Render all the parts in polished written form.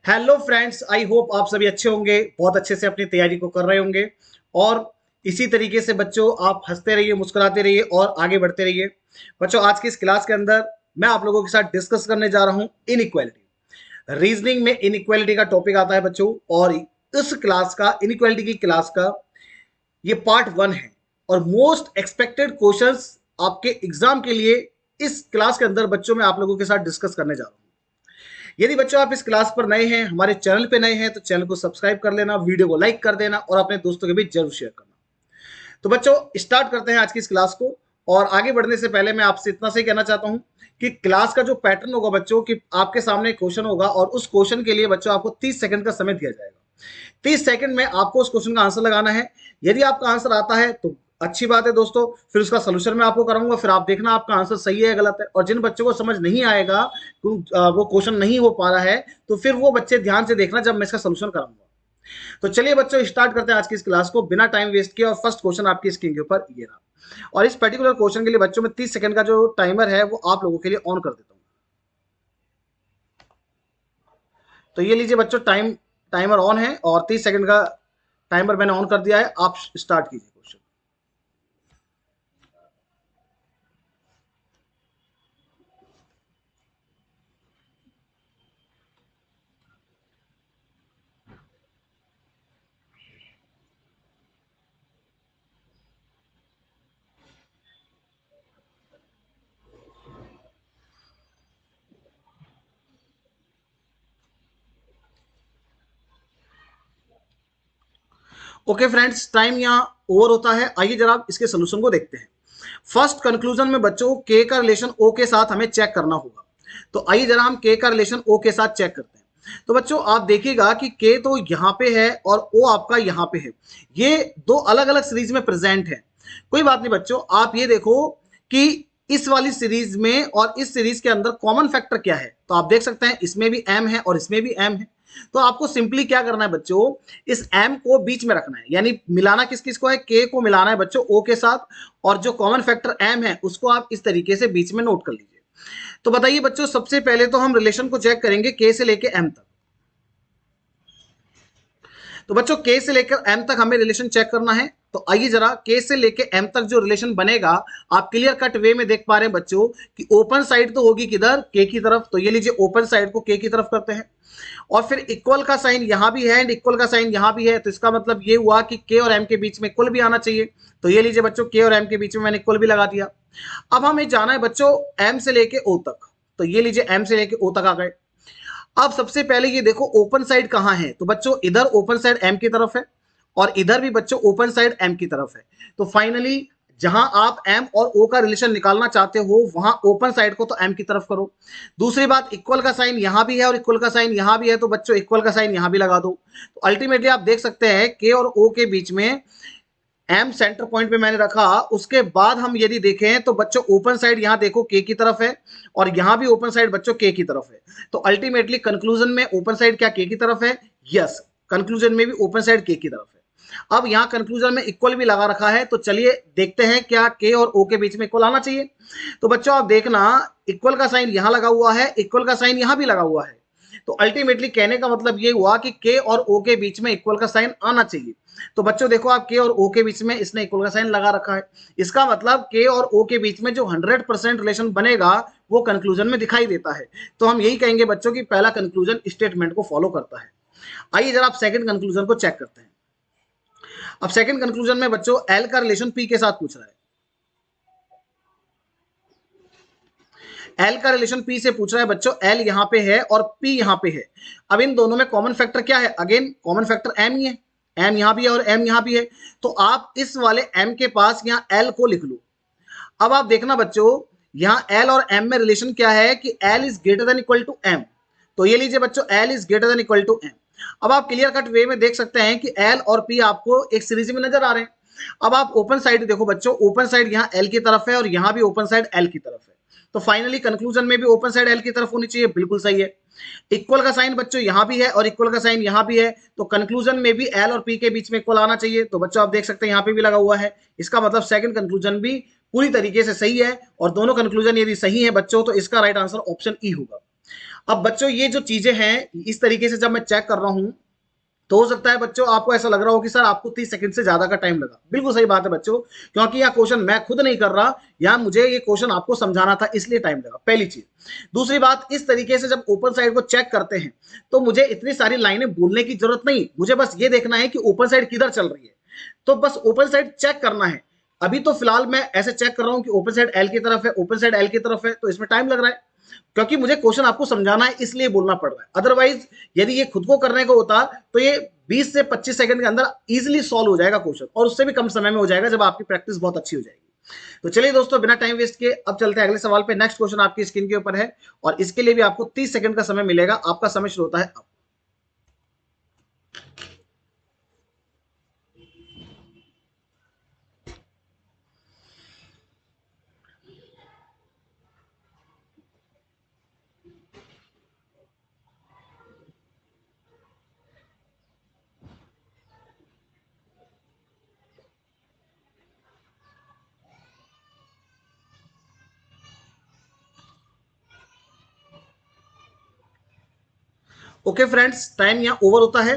Hello friends, I hope आप सभी अच्छे होंगे, बहुत अच्छे से अपनी तैयारी को कर रहे होंगे। और इसी तरीके से बच्चों आप हंसते रहिए, मुस्कुराते रहिए और आगे बढ़ते रहिए। बच्चों, आज की इस क्लास के अंदर मैं आप लोगों के साथ डिस्कस करने जा रहा हूं इनइक्वालिटी। रीजनिंग में इनइक्वालिटी का टॉपिक आता है बच्चों, और इस क्लास का, इनइक्वालिटी की क्लास का ये पार्ट 1 है। और मोस्ट एक्सपेक्टेड क्वेश्चंस आपके एग्जाम के लिए इस क्लास के अंदर बच्चों में आप लोगों के साथ डिस्कस करने जा रहा हूं। यदि बच्चों आप इस क्लास पर नए हैं, हमारे चैनल पे नए हैं, तो चैनल को सब्सक्राइब कर लेना, वीडियो को लाइक कर देना और अपने दोस्तों के बीच जरूर शेयर करना। तो बच्चों, स्टार्ट करते हैं आज की इस क्लास को। और आगे बढ़ने से पहले मैं आपसे इतना से कहना चाहता हूं कि क्लास का जो पैटर्न होगा बच्चों, कि आपके सामने क्वेश्चन होगा और उस क्वेश्चन के लिए बच्चों आपको 30 सेकंड का समय दिया जाएगा। 30 सेकंड में आपको उस क्वेश्चन का आंसर लगाना है। यदि आपका आंसर आता है तो अच्छी बात है दोस्तों, फिर उसका सोल्यूशन मैं आपको कराऊंगा, फिर आप देखना आपका आंसर सही है या गलत है। और जिन बच्चों को समझ नहीं आएगा, वो क्वेश्चन नहीं हो पा रहा है, तो फिर वो बच्चे ध्यान से देखना जब मैं इसका सोल्यूशन कराऊंगा। तो चलिए बच्चों, स्टार्ट करते हैं आज की इस क्लास को बिना टाइम वेस्ट किए। और फर्स्ट क्वेश्चन आपकी स्क्रीन के ऊपर ये रहा। और इस पर्टिकुलर क्वेश्चन के लिए बच्चों में 30 सेकंड का जो टाइमर है वो आप लोगों के लिए ऑन कर देता हूं। तो ये लीजिए बच्चों, टाइमर ऑन है और 30 सेकंड का टाइमर मैंने ऑन कर दिया है। आप स्टार्ट कीजिए क्वेश्चन। ओके फ्रेंड्स, टाइम यहाँ ओवर होता है। आइए जरा आप इसके सोल्यूशन को देखते हैं। फर्स्ट कंक्लूजन में बच्चों के का रिलेशन ओ के साथ हमें चेक करना होगा। तो आइए जरा हम के का रिलेशन ओ के साथ चेक करते हैं। तो बच्चों आप देखिएगा कि के तो यहां पे है और ओ आपका यहां पे है। ये दो अलग अलग सीरीज में प्रेजेंट है। कोई बात नहीं बच्चों, आप ये देखो कि इस वाली सीरीज में और इस सीरीज के अंदर कॉमन फैक्टर क्या है। तो आप देख सकते हैं इसमें भी एम है और इसमें भी एम है। तो आपको सिंपली क्या करना है बच्चों, इस एम को बीच में रखना है, यानी मिलाना किस किस को है, के को मिलाना है बच्चों ओ के साथ। और जो कॉमन फैक्टर एम है उसको आप इस तरीके से बीच में नोट कर लीजिए। तो बताइए बच्चों, सबसे पहले तो हम रिलेशन को चेक करेंगे के से लेके एम तक। तो बच्चों के से लेकर एम तक हमें रिलेशन चेक करना है। तो आइए जरा के से लेके एम तक जो रिलेशन बनेगा, आप क्लियर कट वे में देख पा रहे हैं बच्चों कि ओपन साइड तो होगी किधर, के की तरफ। तो ये लीजिए ओपन साइड को के की तरफ करते हैं। और फिर इक्वल का साइन यहां भी है एंड इक्वल का साइन यहां भी है। तो इसका मतलब ये हुआ कि के और एम के बीच में इक्वल भी आना चाहिए। तो ये लीजिए बच्चों, के और एम के बीच में मैंने इक्वल भी लगा दिया। अब हमें जाना है बच्चों एम से लेके ओ तक। तो ये लीजिए एम से लेके ओ तक आ गए। अब सबसे पहले ये देखो ओपन साइड कहां है। तो बच्चों इधर ओपन साइड एम की तरफ है और इधर भी बच्चों ओपन साइड एम की तरफ है। तो फाइनली जहां आप एम और ओ का रिलेशन निकालना चाहते हो वहां ओपन साइड को तो एम की तरफ करो। दूसरी बात, इक्वल का साइन यहां भी है और इक्वल का साइन यहां भी है। तो बच्चों इक्वल का साइन यहां भी लगा दो। तो अल्टीमेटली आप देख सकते हैं के और ओ के बीच में एम सेंटर पॉइंट पे मैंने रखा। उसके बाद हम यदि देखें तो बच्चों ओपन साइड यहां देखो के की तरफ है और यहां भी ओपन साइड बच्चों के की तरफ है। तो अल्टीमेटली कंक्लूजन में ओपन साइड क्या के की तरफ है? यस, कंक्लूजन में भी ओपन साइड के की तरफ है। अब यहां कंक्लूजन में इक्वल भी लगा रखा है। तो चलिए देखते हैं क्या के और ओ के बीच में इक्वल आना चाहिए। तो बच्चों आप देखना, इक्वल का साइन यहां लगा हुआ है, इक्वल का साइन यहां भी लगा हुआ है। तो अल्टीमेटली कहने का मतलब ये हुआ कि के और ओ के बीच में इक्वल का साइन आना चाहिए। तो बच्चों देखो, आप के और ओ के बीच में इसने इक्वल का साइन लगा रखा है। इसका मतलब के और ओ के बीच में जो 100% रिलेशन बनेगा वो कंक्लूजन में दिखाई देता है। तो हम यही कहेंगे बच्चों कि पहला कंक्लूजन स्टेटमेंट को फॉलो करता है। आइए जरा आप सेकंड कंक्लूजन को चेक करते हैं। अब सेकंड कंक्लूजन में बच्चों एल का रिलेशन पी के साथ पूछ रहा है। एल का रिलेशन पी से पूछ रहा है बच्चों। एल यहां पे है और पी यहां पे है। अब इन दोनों में कॉमन फैक्टर क्या है? अगेन कॉमन फैक्टर एम ही है। एम यहां भी है और एम यहां भी है। तो आप इस वाले एम के पास यहां एल को लिख लो। अब आप देखना बच्चों, यहां एल और एम में रिलेशन क्या है कि L is greater than equal to M. तो ये लीजिए बच्चों, L is greater than equal to M. अब आप क्लियर कट वे में देख सकते हैं कि एल और पी आपको एक सीरीज में नजर आ रहे हैं। अब आप ओपन साइड देखो बच्चों, ओपन साइड यहाँ एल की तरफ है और यहाँ भी ओपन साइड एल की तरफ है। तो फाइनली कंक्लूजन में भी ओपन साइड एल की तरफ होनी चाहिए। बिल्कुल सही है। इक्वल का साइन बच्चों यहाँ भी है और इक्वल का साइन यहाँ भी है। तो कंक्लूजन में भी एल और पी के बीच में इक्वल आना चाहिए। तो बच्चों आप देख सकते हैं यहाँ पे भी लगा हुआ है। इसका मतलब सेकंड कंक्लूजन भी पूरी तरीके से सही है। और दोनों कंक्लूजन यदि सही है बच्चों, तो इसका राइट आंसर ऑप्शन ई होगा। अब बच्चों ये जो चीजें हैं इस तरीके से जब मैं चेक कर रहा हूं तो हो सकता है बच्चों आपको ऐसा लग रहा हो कि सर आपको 30 सेकंड से ज्यादा का टाइम लगा। बिल्कुल सही बात है बच्चों, क्योंकि यह क्वेश्चन मैं खुद नहीं कर रहा, यहां मुझे ये क्वेश्चन आपको समझाना था इसलिए टाइम लगा, पहली चीज। दूसरी बात, इस तरीके से जब ओपन साइड को चेक करते हैं तो मुझे इतनी सारी लाइनें बोलने की जरूरत नहीं, मुझे बस ये देखना है कि ओपन साइड किधर चल रही है, तो बस ओपन साइड चेक करना है। अभी तो फिलहाल मैं ऐसे चेक कर रहा हूं कि ओपन साइड एल की तरफ है, ओपन साइड एल की तरफ है, तो इसमें टाइम लग रहा है क्योंकि मुझे क्वेश्चन आपको समझाना है इसलिए बोलना पड़ रहा है। अदरवाइज यदि ये खुद को करने को होता तो ये 20 से 25 सेकंड के अंदर इजीली सॉल्व हो जाएगा क्वेश्चन, और उससे भी कम समय में हो जाएगा जब आपकी प्रैक्टिस बहुत अच्छी हो जाएगी। तो चलिए दोस्तों, बिना टाइम वेस्ट किए अब चलते हैं अगले सवाल पे। नेक्स्ट क्वेश्चन आपकी स्क्रीन के ऊपर है और इसके लिए भी आपको 30 सेकंड का समय मिलेगा। आपका समय शुरू होता है अब। ओके फ्रेंड्स, टाइम यहाँ ओवर होता है।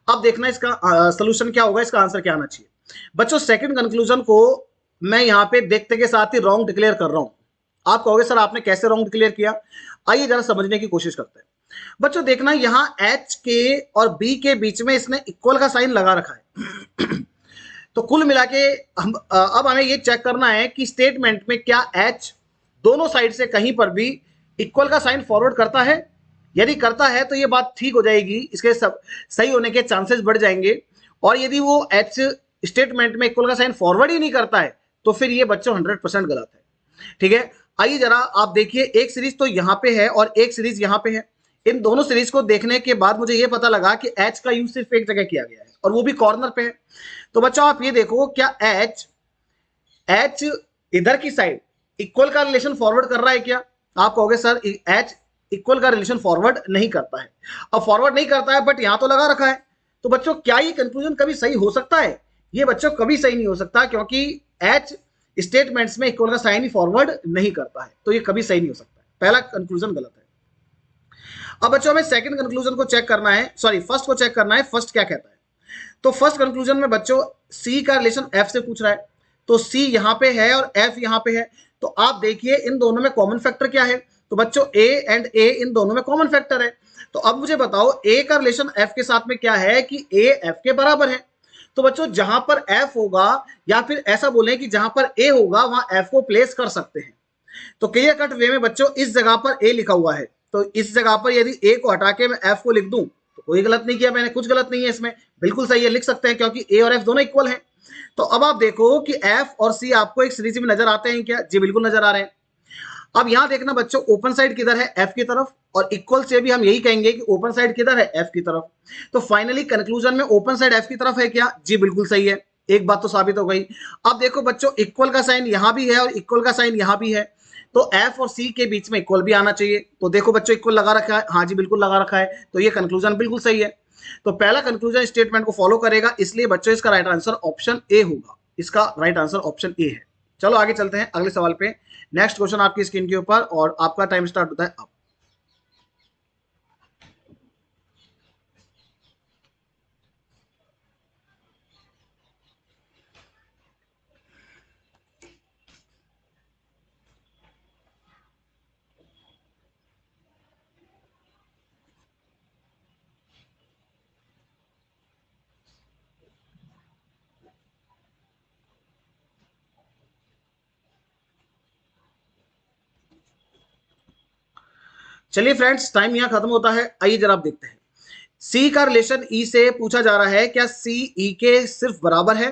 अब देखना इसका सोल्यूशन क्या होगा, इसका आंसर क्या आना चाहिए। बच्चों सेकंड कंक्लूजन को मैं यहाँ पे देखते के साथ ही रॉन्ग डिक्लेयर कर रहा हूं। आप कहोगे सर आपने कैसे रॉन्ग डिक्लेयर किया, आइए जरा समझने की कोशिश करते हैं। बच्चों देखना, यहाँ एच के और बी के बीच में इसने इक्वल का साइन लगा रखा है तो कुल मिला के हम अब हमें ये चेक करना है कि स्टेटमेंट में क्या एच दोनों साइड से कहीं पर भी इक्वल का साइन फॉरवर्ड करता है। यदि करता है तो ये बात ठीक हो जाएगी, इसके सब सही होने के चांसेस बढ़ जाएंगे। और यदि वो एच स्टेटमेंट में इक्वल का साइन फॉरवर्ड ही नहीं करता है तो फिर ये बच्चों 100% गलत है। ठीक है, आइए जरा आप देखिए, एक सीरीज तो यहाँ पे है और एक सीरीज यहाँ पे है। इन दोनों सीरीज को देखने के बाद मुझे ये पता लगा कि एच का यूज सिर्फ एक जगह किया गया है और वो भी कॉर्नर पे है। तो बच्चों आप ये देखो, क्या एच एच इधर की साइड इक्वल का रिलेशन फॉरवर्ड कर रहा है क्या? आप कहोगे सर एच इक्वल का रिलेशन फॉरवर्ड नहीं करता है। अब फॉरवर्ड नहीं करता है बट यहां तो लगा रखा है, तो बच्चों क्या ये कंक्लूजन कभी सही हो सकता है? ये बच्चों कभी सही नहीं हो सकता, क्योंकि एच स्टेटमेंट्स में इक्वल का साइन ही फॉरवर्ड नहीं करता है, तो ये कभी सही नहीं हो सकता है। पहला कंक्लूजन गलत है। अब बच्चों हमें सेकंड कंक्लूजन को चेक करना है, सॉरी फर्स्ट को चेक करना है, फर्स्ट क्या कहता है। तो फर्स्ट कंक्लूजन में बच्चों सी का रिलेशन एफ से पूछ रहा है, तो सी यहां पे है और एफ यहां पे है। तो आप देखिए इन दोनों में कॉमन फैक्टर क्या है, तो बच्चों ए एंड ए इन दोनों में कॉमन फैक्टर है। तो अब मुझे बताओ ए का रिलेशन एफ के साथ में क्या है कि ए एफ के बराबर है। तो बच्चों जहां पर एफ होगा, या फिर ऐसा बोले कि जहां पर ए होगा वहां एफ को प्लेस कर सकते हैं। तो क्लियर कट वे में बच्चों इस जगह पर ए लिखा हुआ है, तो इस जगह पर यदि ए को हटा के मैं एफ को लिख दूं तो कोई गलत नहीं किया मैंने, कुछ गलत नहीं है इसमें, बिल्कुल सही है, लिख सकते हैं क्योंकि ए और एफ दोनों इक्वल हैं। तो अब आप देखो कि एफ और सी आपको एक सीरीज में नजर आते हैं क्या? जी बिल्कुल नजर आ रहे हैं। अब यहां देखना बच्चों, ओपन साइड किधर है? एफ की तरफ, और इक्वल से भी हम यही कहेंगे कि ओपन साइड किधर है? एफ की तरफ। तो फाइनली कंक्लूजन में ओपन साइड एफ की तरफ है क्या? जी बिल्कुल सही है, एक बात तो साबित हो गई। अब देखो बच्चों, इक्वल का साइन यहां भी है और इक्वल का साइन यहां भी है, तो एफ और सी के बीच में इक्वल भी आना चाहिए। तो देखो बच्चों इक्वल लगा रखा है, हाँ जी बिल्कुल लगा रखा है, तो ये कंक्लूजन बिल्कुल सही है। तो पहला कंक्लूजन स्टेटमेंट को फॉलो करेगा, इसलिए बच्चों इसका राइट आंसर ऑप्शन ए होगा। इसका राइट आंसर ऑप्शन ए है। चलो आगे चलते हैं अगले सवाल पे। नेक्स्ट क्वेश्चन आपकी स्क्रीन के ऊपर और आपका टाइम स्टार्ट होता है अब। चलिए फ्रेंड्स, टाइम यहां खत्म होता है। आइए जरा आप देखते हैं, सी का रिलेशन ई से पूछा जा रहा है, क्या सी ई के सिर्फ बराबर है?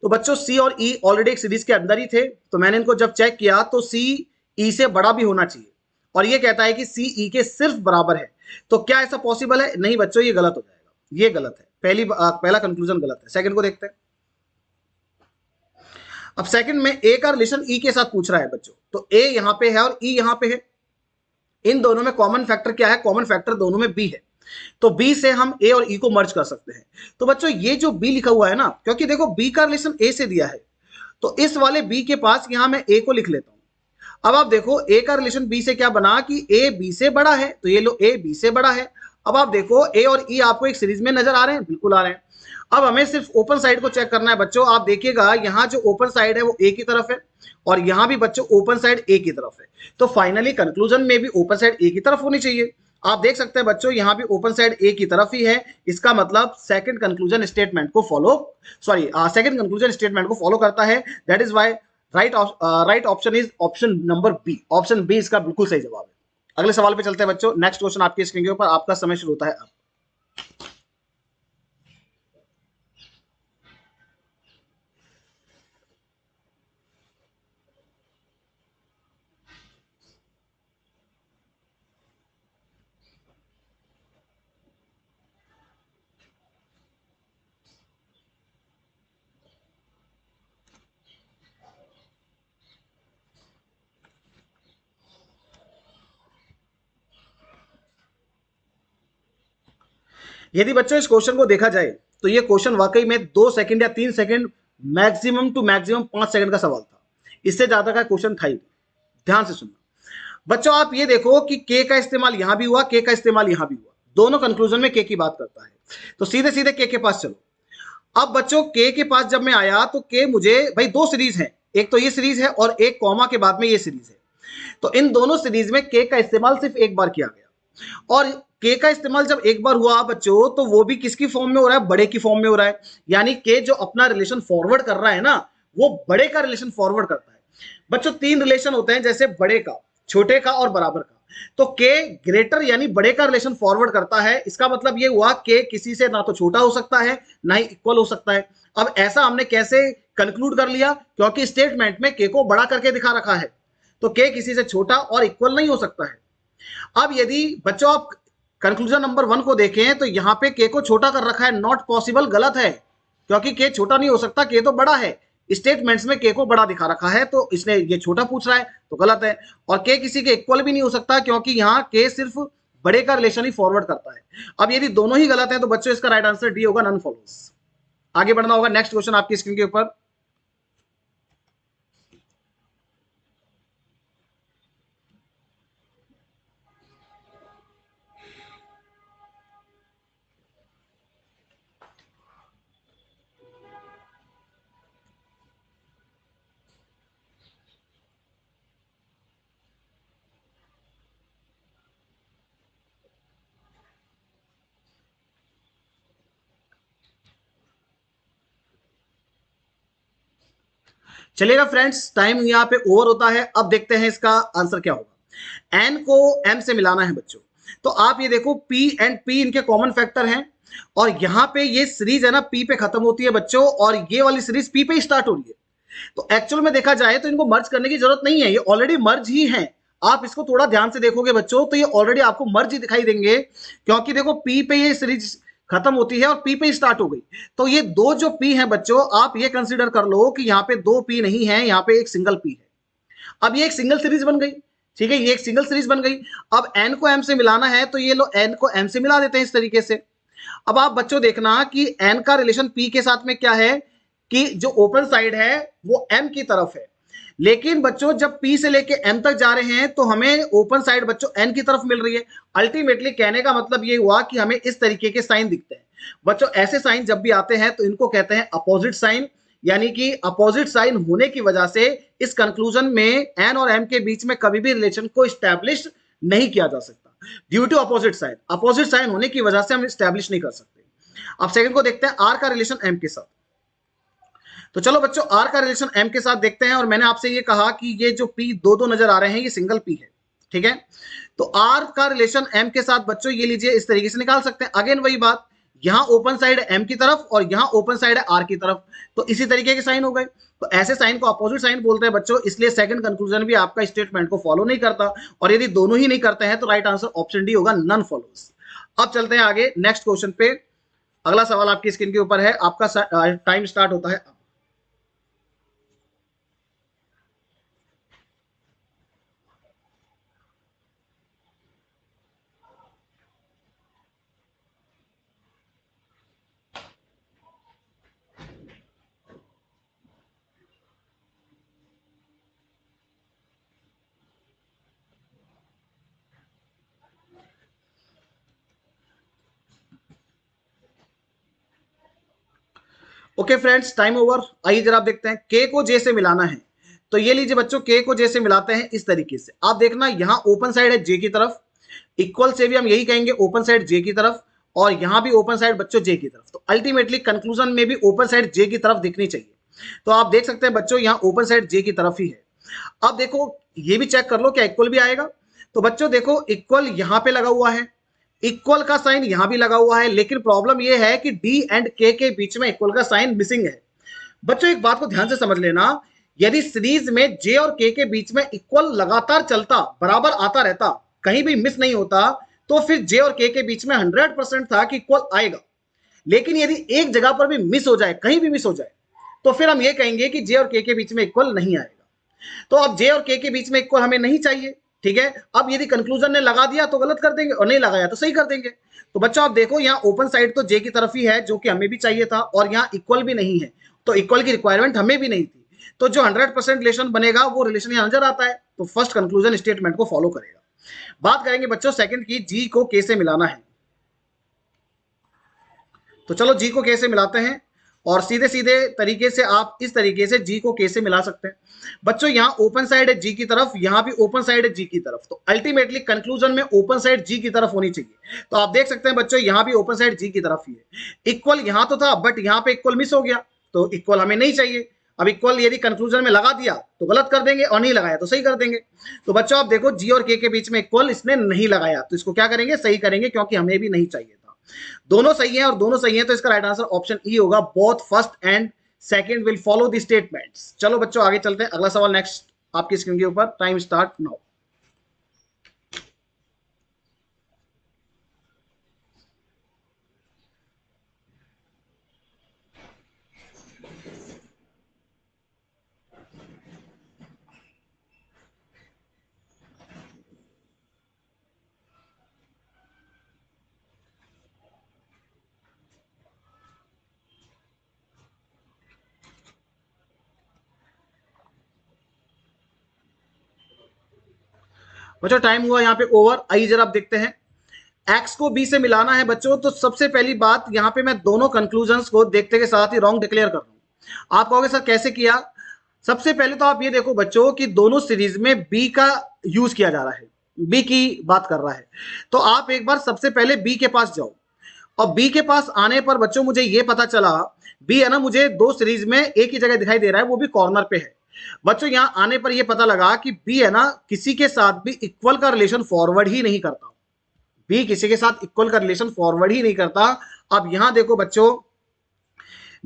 तो बच्चों सी और ई ऑलरेडी एक सीरीज के अंदर ही थे, तो मैंने इनको जब चेक किया तो सी ई से बड़ा भी होना चाहिए, और ये कहता है कि सी ई के सिर्फ बराबर है। तो क्या ऐसा पॉसिबल है? नहीं बच्चों, ये गलत हो जाएगा, ये गलत है। पहला कंक्लूजन गलत है। सेकंड को देखते हैं। अब सेकंड में ए का रिलेशन ई के साथ पूछ रहा है बच्चों, तो ए यहां पे है और ई यहां पे है। इन दोनों में कॉमन फैक्टर क्या है? कॉमन फैक्टर दोनों में बी है, तो बी से हम ए और ई को मर्ज कर सकते हैं। तो बच्चों ये जो बी लिखा हुआ है ना, क्योंकि देखो बी का रिलेशन ए से दिया है, तो इस वाले बी के पास यहां मैं ए को लिख लेता हूं। अब आप देखो ए का रिलेशन बी से क्या बना कि ए बी से बड़ा है, तो ये लो ए बी से बड़ा है। अब आप देखो ए और ई आपको एक सीरीज में नजर आ रहे हैं, बिल्कुल आ रहे हैं। अब हमें सिर्फ ओपन साइड को चेक करना है बच्चों। आप देखिएगा यहाँ जो ओपन साइड है वो ए की तरफ है और यहाँ भी बच्चों ओपन साइड ए की तरफ है, तो फाइनली कंक्लूजन में भी ओपन साइड ए की तरफ होनी चाहिए। आप देख सकते हैं बच्चों यहाँ भी ओपन साइड ए की तरफ ही है, इसका मतलब सेकंड कंक्लूजन स्टेटमेंट को फॉलो सेकंड कंक्लूजन स्टेटमेंट को फॉलो करता है। That is why right option is option number B. Option B इसका बिल्कुल सही जवाब है। अगले सवाल पे चलते हैं बच्चों। नेक्स्ट क्वेश्चन आपकी स्क्रीन के ऊपर, आपका समय शुरू होता है अब। यदि बच्चों इस क्वेश्चन को देखा जाए तो ये क्वेश्चन वाकई में 2 सेकंड या 3 second, maximum to maximum 5 second का सवाल था। इससे ज्यादा का क्वेश्चन था ही। ध्यान से सुनना बच्चों। आप ये देखो कि के का इस्तेमाल यहां भी हुआ, के का इस्तेमाल यहां भी हुआ, दोनों कंक्लूजन में के की बात करता है। तो सीधे सीधे के पास चलो। अब बच्चों के पास जब मैं आया तो के मुझे भाई दो सीरीज है, एक तो ये सीरीज है और एक कॉमा के बाद में ये सीरीज है। तो इन दोनों सीरीज में के का इस्तेमाल सिर्फ एक बार किया गया, और के का इस्तेमाल जब एक बार हुआ बच्चों तो वो भी किसकी फॉर्म में हो रहा है, बड़े की फॉर्म में हो रहा है। यानी के जो अपना रिलेशन फॉरवर्ड कर रहा है ना, वो बड़े का रिलेशन फॉरवर्ड करता है। बच्चों तीन रिलेशन होते हैं, जैसे बड़े का, छोटे का और बराबर का। तो के ग्रेटर यानी बड़े का रिलेशन फॉरवर्ड करता है, इसका मतलब ये हुआ के किसी से ना तो छोटा हो सकता है ना ही इक्वल हो सकता है। अब ऐसा हमने कैसे कंक्लूड कर लिया, क्योंकि स्टेटमेंट में के को बड़ा करके दिखा रखा है, तो के किसी से छोटा और इक्वल नहीं हो सकता है। अब यदि बच्चों आप कंक्लूजन नंबर 1 को देखें तो यहां पे के को छोटा कर रखा है, नॉट पॉसिबल, गलत है, क्योंकि के छोटा नहीं हो सकता, के तो बड़ा है। स्टेटमेंट्स में के को बड़ा दिखा रखा है तो इसने ये छोटा पूछ रहा है, तो गलत है। और के किसी के इक्वल भी नहीं हो सकता, क्योंकि यहाँ के सिर्फ बड़े का रिलेशन ही फॉरवर्ड करता है। अब यदि दोनों ही गलत है तो बच्चों इसका राइट आंसर डी होगा, नन फॉलोस। आगे बढ़ना होगा। नेक्स्ट क्वेश्चन आपकी स्क्रीन के ऊपर। चलिएगा फ्रेंड्स, टाइम यहाँ पे ओवर होता है। अब देखते हैं इसका आंसर क्या होगा। एन को एम से मिलाना है बच्चों। तो आप ये देखो पी एंड पी इनके कॉमन फैक्टर हैं, और यहां पे ये सीरीज है ना पी पे खत्म होती है बच्चों, और ये वाली सीरीज पी पे स्टार्ट हो रही है। तो एक्चुअल में देखा जाए तो इनको मर्ज करने की जरूरत नहीं है, ये ऑलरेडी मर्ज ही है। आप इसको थोड़ा ध्यान से देखोगे बच्चों तो ये ऑलरेडी आपको मर्ज ही दिखाई देंगे, क्योंकि देखो पी पे ये सीरीज खत्म होती है और पी पे स्टार्ट हो गई। तो ये दो जो पी हैं बच्चों, आप ये कंसीडर कर लो कि यहाँ पे दो पी नहीं है, यहाँ पे एक सिंगल पी है। अब ये एक सिंगल सीरीज बन गई, ठीक है, ये एक सिंगल सीरीज बन गई। अब एन को एम से मिलाना है तो ये लो एन को एम से मिला देते हैं इस तरीके से। अब आप बच्चों देखना कि एन का रिलेशन पी के साथ में क्या है, कि जो ओपन साइड है वो एम की तरफ है। लेकिन बच्चों जब पी से लेके एम तक जा रहे हैं तो हमें ओपन साइड बच्चों एन की तरफ मिल रही है। अल्टीमेटली कहने का मतलब ये हुआ कि हमें इस तरीके के साइन दिखते हैं बच्चों। ऐसे साइन जब भी आते हैं तो इनको कहते हैं अपोजिट साइन, यानी कि अपोजिट साइन होने की वजह से इस कंक्लूजन में एन और एम के बीच में कभी भी रिलेशन को स्टैब्लिश नहीं किया जा सकता, due to opposite sign. Opposite sign होने की वजह से हम स्टैब्लिश नहीं कर सकते। अब सेकंड को देखते हैं, आर का रिलेशन एम के साथ। तो चलो बच्चों आर का रिलेशन एम के साथ देखते हैं। और मैंने आपसे ये कहा कि ये जो पी दो दो नजर आ रहे हैं ये सिंगल पी है, ठीक है। तो आर का रिलेशन एम के साथ बच्चों ये लीजिए इस तरीके से निकाल सकते हैं। अगेन वही बात, यहां ओपन साइड है एम की तरफ और यहां ओपन साइड है आर की तरफ, तो इसी तरीके के साइन हो गए। तो ऐसे साइन को अपोजिट साइन बोलते हैं बच्चों, इसलिए सेकंड कंक्लूजन भी आपका स्टेटमेंट को फॉलो नहीं करता। और यदि दोनों ही नहीं करते हैं तो राइट आंसर ऑप्शन डी होगा, नन फॉलोज। अब चलते हैं आगे नेक्स्ट क्वेश्चन पे। अगला सवाल आपकी स्क्रीन के ऊपर है, आपका टाइम स्टार्ट होता है। Okay friends, time over. आइए जरा आप देखते हैं के को जे से मिलाना है। तो ये लीजिए बच्चों, के को जे से मिलाते हैं इस तरीके से। आप देखना यहां ओपन साइड है जे की तरफ, इक्वल से भी हम यही कहेंगे ओपन साइड जे की तरफ, और यहां भी ओपन साइड बच्चों जे की तरफ। तो अल्टीमेटली कंक्लूजन में भी ओपन साइड जे की तरफ दिखनी चाहिए। तो आप देख सकते हैं बच्चों, यहां ओपन साइड जे की तरफ ही है। अब देखो ये भी चेक कर लो क्या इक्वल भी आएगा। तो बच्चों देखो, इक्वल यहां पे लगा हुआ है, इक्वल का साइन यहां भी लगा हुआ है, लेकिन प्रॉब्लम यह है कि डी एंड के बीच में इक्वल का साइन मिसिंग है। बच्चों एक बात को ध्यान से समझ लेना, यदि सीरीज में जे और के बीच में इक्वल लगातार चलता, बराबर आता रहता, कहीं भी मिस नहीं होता, तो फिर जे और के बीच में 100% था कि इक्वल आएगा। लेकिन यदि एक जगह पर भी मिस हो जाए, कहीं भी मिस हो जाए, तो फिर हम ये कहेंगे कि जे और के बीच में इक्वल नहीं आएगा। तो अब जे और के बीच में इक्वल हमें नहीं चाहिए, ठीक है। अब यदि कंक्लूजन ने लगा दिया तो गलत कर देंगे, और नहीं लगाया तो सही कर देंगे। तो बच्चों आप देखो, यहाँ ओपन साइड तो जे की तरफ ही है, जो कि हमें भी चाहिए था, और यहाँ इक्वल भी नहीं है, तो इक्वल की रिक्वायरमेंट हमें भी नहीं थी। तो जो 100% रिलेशन बनेगा वो रिलेशन यहाँ नजर आता है, तो फर्स्ट कंक्लूजन स्टेटमेंट को फॉलो करेगा। बात करेंगे बच्चों सेकंड की, जी को के से मिलाना है। तो चलो जी को के से मिलाते हैं, और सीधे सीधे तरीके से आप इस तरीके से जी को के से मिला सकते हैं। बच्चों यहाँ ओपन साइड है जी की तरफ, यहाँ भी ओपन साइड है जी की तरफ, तो अल्टीमेटली कंक्लूजन में ओपन साइड जी की तरफ होनी चाहिए। तो आप देख सकते हैं बच्चों, यहाँ भी ओपन साइड जी की तरफ ही है। इक्वल यहाँ तो था, बट यहाँ पे इक्वल मिस हो गया, तो इक्वल हमें नहीं चाहिए। अब इक्वल यदि कंक्लूजन में लगा दिया तो गलत कर देंगे, और नहीं लगाया तो सही कर देंगे। तो बच्चों आप देखो, जी और के बीच में इक्वल इसने नहीं लगाया, तो इसको क्या करेंगे, सही करेंगे, क्योंकि हमें भी नहीं चाहिए। दोनों सही हैं, और दोनों सही हैं, तो इसका राइट आंसर ऑप्शन ई होगा, both first and second will follow the statements. चलो बच्चों आगे चलते हैं, अगला सवाल नेक्स्ट आपकी स्क्रीन के ऊपर। Time start now. बच्चों टाइम हुआ यहाँ पे ओवर। आइए जरा आप देखते हैं, एक्स को बी से मिलाना है बच्चों। तो सबसे पहली बात, यहाँ पे मैं दोनों कंक्लूजन्स को देखते के साथ ही रॉन्ग डिक्लेयर कर रहा हूं। आप कहोगे सर कैसे किया। सबसे पहले तो आप ये देखो बच्चों कि दोनों सीरीज में बी का यूज किया जा रहा है, बी की बात कर रहा है। तो आप एक बार सबसे पहले बी के पास जाओ, और बी के पास आने पर बच्चों मुझे ये पता चला, बी है ना, मुझे दो सीरीज में एक ही जगह दिखाई दे रहा है, वो भी कॉर्नर पे है। बच्चों यहां आने पर यह पता लगा कि बी है ना, किसी के साथ भी इक्वल का रिलेशन फॉरवर्ड ही नहीं करता। बी किसी के साथ इक्वल का रिलेशन फॉरवर्ड ही नहीं करता। अब यहां देखो बच्चों,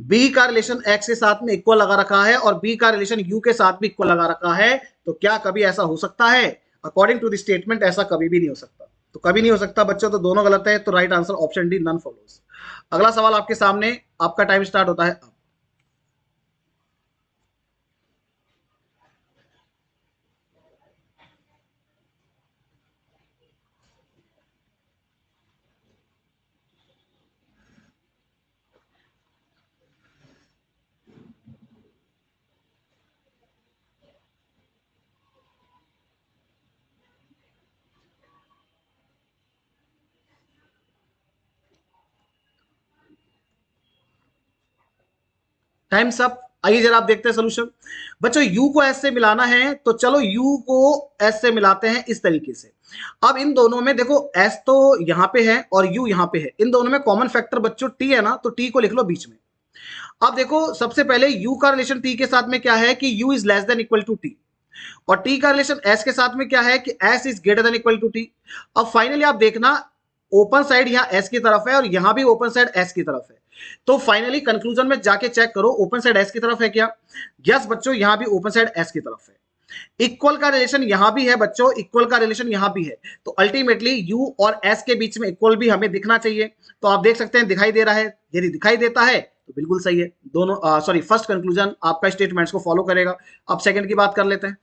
बी का रिलेशन एक्स के साथ में इक्वल लगा रखा है, और बी का रिलेशन यू के साथ भी इक्वल लगा रखा है। तो क्या कभी ऐसा हो सकता है? अकॉर्डिंग टू द स्टेटमेंट ऐसा कभी भी नहीं हो सकता। तो कभी नहीं हो सकता बच्चों, तो दोनों गलत है। तो right answer option D, none follows. अगला सवाल आपके सामने, आपका टाइम स्टार्ट होता है अब। Times up. आइए जरा आप देखते हैं सोल्यूशन। बच्चों u को s से मिलाना है, तो चलो u को s से मिलाते हैं इस तरीके से। अब इन दोनों में देखो, s तो यहां पे है और u यहां पे है, इन दोनों में कॉमन फैक्टर बच्चों t है ना, तो t को लिख लो बीच में। अब देखो सबसे पहले u का रिलेशन t के साथ में क्या है कि u is less than equal to t, और t का रिलेशन s के साथ में क्या है कि s is greater than equal to t। अब फाइनली आप देखना, ओपन साइड यहाँ s की तरफ है, और यहां भी ओपन साइड s की तरफ है। तो फाइनली कंक्लूजन में जाके चेक करो, ओपन साइड s की तरफ है क्या? यस बच्चों, यहां भी ओपन साइड s की तरफ है। इक्वल का रिलेशन यहां भी है बच्चों, इक्वल का रिलेशन यहां भी है। तो अल्टीमेटली u और s के बीच में इक्वल भी हमें दिखना चाहिए। तो आप देख सकते हैं दिखाई दे रहा है, यदि दिखाई देता है तो बिल्कुल सही है। दोनों सॉरी, फर्स्ट कंक्लूजन आपका स्टेटमेंट्स को फॉलो करेगा। अब सेकंड की बात कर लेते हैं।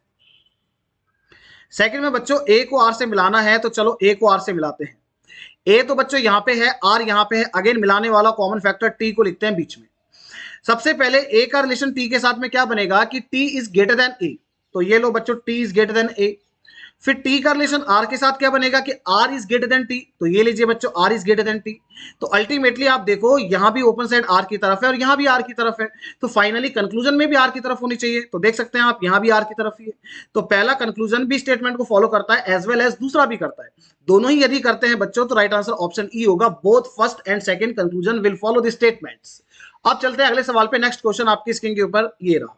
सेकंड में बच्चों a को r से मिलाना है, तो चलो a को r से मिलाते हैं। a तो बच्चों यहां पे है, r यहां पे है, अगेन मिलाने वाला कॉमन फैक्टर t को लिखते हैं बीच में। सबसे पहले a का रिलेशन t के साथ में क्या बनेगा कि t is greater than a, तो ये लो बच्चों t is greater than a। फिर टी का रिलेशन आर के साथ क्या बनेगा कि R is greater than T, तो ये लीजिए बच्चों R is greater than T. तो अल्टीमेटली आप देखो यहां भी ओपन साइड आर की तरफ है और यहां भी आर की तरफ है, तो फाइनली कंक्लूजन में भी आर की तरफ होनी चाहिए। तो देख सकते हैं आप यहां भी आर की तरफ ही है, तो पहला कंक्लूजन भी स्टेटमेंट को फॉलो करता है एज वेल एज दूसरा भी करता है। दोनों ही यदि करते हैं बच्चों तो राइट आंसर ऑप्शन ई होगा, both first and second conclusion will follow the statements. अब चलते हैं अगले सवाल पे, नेक्स्ट क्वेश्चन आपकी स्क्रीन के ऊपर ये रहा।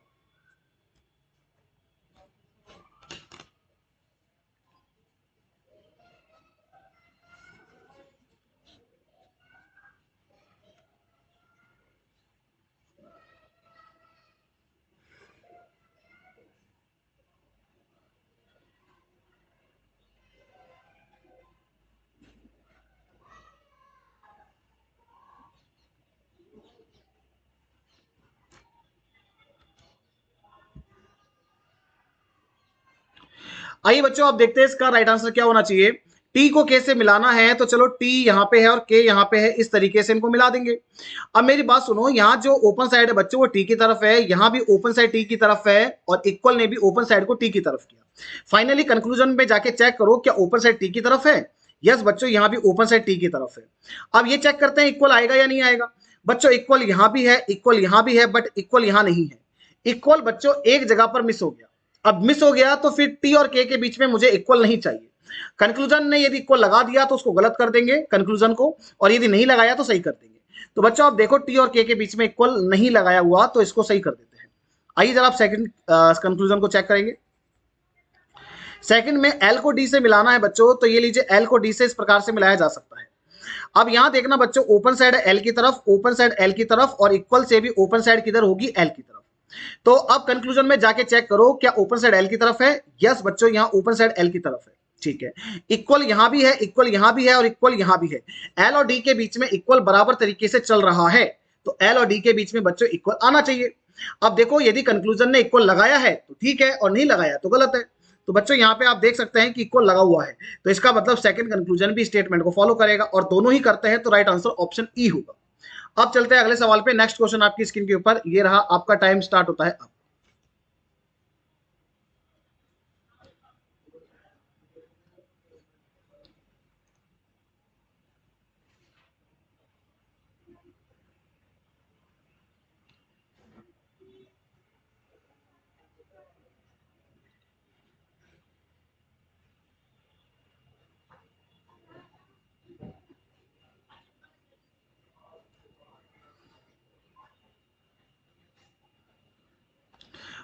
आइए बच्चों आप देखते हैं इसका राइट आंसर क्या होना चाहिए। टी को के से मिलाना है तो चलो टी यहां पे है और के यहां पे है, इस तरीके से इनको मिला देंगे। अब मेरी बात सुनो, यहां जो ओपन साइड है बच्चों वो टी की तरफ है, यहां भी ओपन साइड टी की तरफ है और इक्वल ने भी ओपन साइड को टी की तरफ किया। फाइनली कंक्लूजन में जाके चेक करो क्या ओपन साइड टी की तरफ है। यस बच्चों यहां भी ओपन साइड टी की तरफ है। अब ये चेक करते हैं इक्वल आएगा या नहीं आएगा। बच्चों इक्वल यहां भी है, इक्वल यहां भी है, बट इक्वल यहां नहीं है। इक्वल बच्चों एक जगह पर मिस हो गया। अब मिस हो गया तो फिर टी और के बीच में मुझे इक्वल नहीं चाहिए। कंक्लूजन ने यदि इक्वल लगा दिया तो उसको गलत कर देंगे कंक्लूजन को, और यदि नहीं लगाया तो सही कर देंगे। तो बच्चों आप देखो टी और के बीच में इक्वल नहीं लगाया हुआ तो इसको सही कर देते हैं। आइए जरा आप सेकंड कंक्लूजन को चेक करेंगे। सेकंड में एल को डी से मिलाना है बच्चों, तो ये लीजिए एल को डी से इस प्रकार से मिलाया जा सकता है। अब यहां देखना बच्चों ओपन साइड है एल की तरफ, ओपन साइड एल की तरफ, और इक्वल से भी ओपन साइड किधर होगी एल की तरफ। तो अब कंक्लूजन में जाके चेक करो क्या ओपन साइड एल की तरफ है। यस बच्चों यहां ओपन साइड एल की तरफ है, ठीक है। इक्वल यहां भी है, इक्वल यहां भी है और इक्वल यहां भी है। एल और डी के बीच में इक्वल बराबर तरीके से चल रहा है, तो एल और डी के बीच में बच्चों इक्वल आना चाहिए। अब देखो यदि कंक्लूजन ने इक्वल लगाया है तो ठीक है और नहीं लगाया तो गलत है। तो बच्चों यहां पे आप देख सकते हैं कि इक्वल लगा हुआ है, तो इसका मतलब सेकंड कंक्लूजन भी स्टेटमेंट को फॉलो करेगा और दोनों ही करते हैं, तो राइट आंसर ऑप्शन ई होगा। अब चलते हैं अगले सवाल पे, नेक्स्ट क्वेश्चन आपकी स्क्रीन के ऊपर ये रहा, आपका टाइम स्टार्ट होता है अब।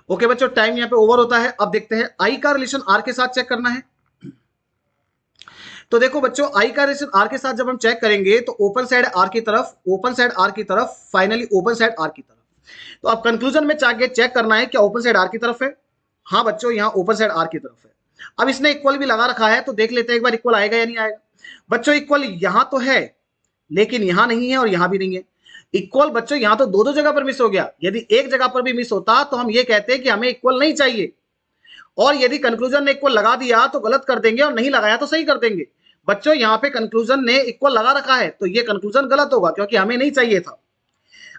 ओके बच्चों टाइम यहां पे ओवर होता है। अब देखते हैं आई का रिलेशन आर के साथ चेक करना है। तो देखो बच्चों आई का रिलेशन आर के साथ जब हम चेक करेंगे तो ओपन साइड आर की तरफ, ओपन साइड आर की तरफ, फाइनली ओपन साइड आर की तरफ। तो अब कंक्लूजन में जाके चेक करना है क्या ओपन साइड आर की तरफ है। हाँ बच्चों यहाँ ओपन साइड आर की तरफ है। अब इसने इक्वल भी लगा रखा है तो देख लेते हैं एक बार इक्वल आएगा या नहीं आएगा। बच्चों इक्वल यहां तो है लेकिन यहां नहीं है और यहां भी नहीं है। इक्वल बच्चों यहां तो दो दो जगह पर मिस हो गया, यदि एक जगह पर भी मिस होता तो हम ये कहते हैं कि हमें इक्वल नहीं चाहिए, और यदि कंक्लूजन ने इक्वल लगा दिया तो गलत कर देंगे और नहीं लगाया तो सही कर देंगे। बच्चों यहां पे कंक्लूजन ने इक्वल लगा रखा है तो ये कंक्लूजन गलत होगा क्योंकि हमें नहीं चाहिए था।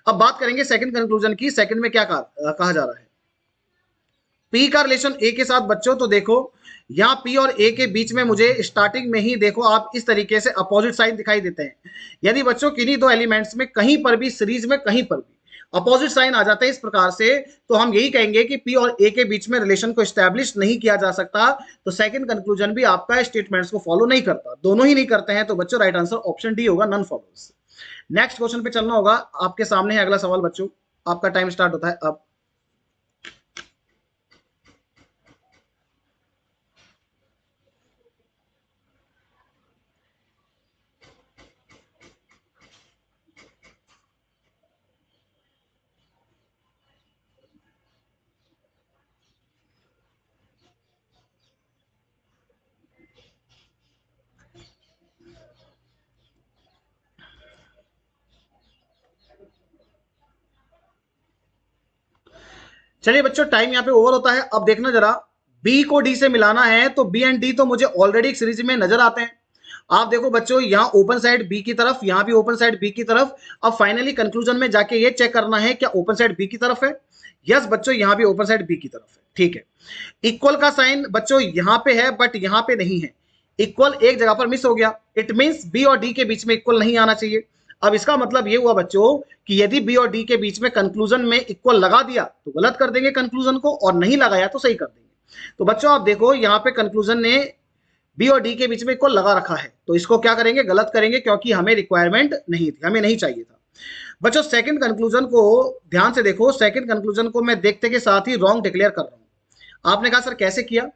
अब बात करेंगे सेकंड कंक्लूजन की। सेकंड में क्या कहा जा रहा है, पी का रिलेशन ए के साथ। बच्चों तो देखो यहां पी और ए के बीच में मुझे स्टार्टिंग में ही देखो आप इस तरीके से अपोजिट साइन दिखाई देते हैं। यदि बच्चों किन्हीं दो एलिमेंट्स में कहीं पर भी सीरीज में कहीं पर भी अपोजिट साइन आ जाता है इस प्रकार से, तो हम यही कहेंगे कि पी और ए के बीच में रिलेशन को एस्टैब्लिश नहीं किया जा सकता। तो सेकंड कंक्लूजन भी आपका स्टेटमेंट्स को फॉलो नहीं करता, दोनों ही नहीं करते हैं। तो बच्चों राइट आंसर ऑप्शन डी होगा, नन फॉलोज। नेक्स्ट क्वेश्चन पे चलना होगा, आपके सामने है अगला सवाल बच्चों, आपका टाइम स्टार्ट होता है अब। चलिए बच्चों टाइम यहाँ पे ओवर होता है। अब देखना जरा, बी को डी से मिलाना है तो बी एंड डी तो मुझे ऑलरेडी एक सीरीज में नजर आते हैं। आप देखो बच्चों यहाँ ओपन साइड बी की तरफ, यहाँ भी ओपन साइड बी की तरफ। अब फाइनली कंक्लूजन में जाके ये चेक करना है क्या ओपन साइड बी की तरफ है। यस बच्चों, यहां भी ओपन साइड बी की तरफ है, ठीक है। इक्वल का साइन बच्चों यहां पे है बट यहां पे नहीं है, इक्वल एक जगह पर मिस हो गया। इट मींस बी और डी के बीच में इक्वल नहीं आना चाहिए। अब इसका मतलब ये हुआ बच्चों कि यदि बी और डी के बीच में कंक्लूजन में इक्वल लगा दिया तो गलत कर देंगे कंक्लूजन को, और नहीं लगाया तो सही कर देंगे। तो बच्चों आप देखो यहां पे कंक्लूजन ने बी और डी के बीच में इक्वल लगा रखा है, तो इसको क्या करेंगे, गलत करेंगे, क्योंकि हमें रिक्वायरमेंट नहीं थी, हमें नहीं चाहिए था। बच्चों सेकंड कंक्लूजन को ध्यान से देखो, सेकंड कंक्लूजन को मैं देखते के साथ ही रॉन्ग डिक्लेयर कर रहा हूं। आपने कहा सर कैसे किया?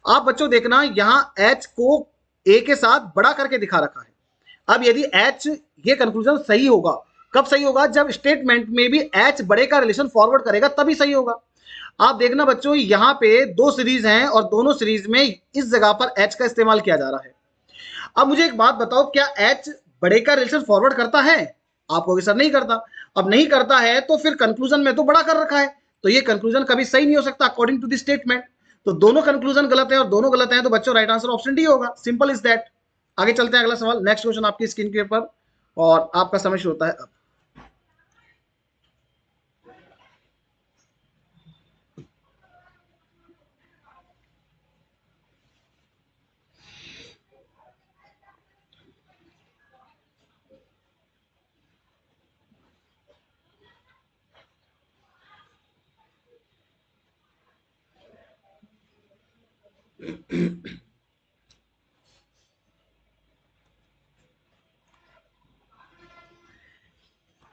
आप बच्चों देखना यहां एच को ए के साथ बड़ा करके दिखा रखा है। अब यदि एच, ये कंक्लूजन सही होगा, कब सही होगा, जब स्टेटमेंट में भी एच बड़े का रिलेशन फॉरवर्ड करेगा तभी सही होगा। आप देखना बच्चों यहां पे दो सीरीज हैं और दोनों सीरीज में इस जगह पर एच का इस्तेमाल किया जा रहा है। अब मुझे एक बात बताओ, क्या एच बड़े का रिलेशन फॉरवर्ड करता है? आप कहोगे सर नहीं करता। अब नहीं करता है तो फिर कंक्लूजन में तो बड़ा कर रखा है, तो ये कंक्लूजन कभी सही नहीं हो सकता अकॉर्डिंग टू द स्टेटमेंट। तो दोनों कंक्लूजन गलत है और दोनों गलत है, तो बच्चों राइट आंसर ऑप्शन डी होगा, सिंपल इज दैट। आगे चलते हैं, अगला सवाल, नेक्स्ट क्वेश्चन आपकी स्क्रीन के ऊपर और आपका समय शुरू होता है अब।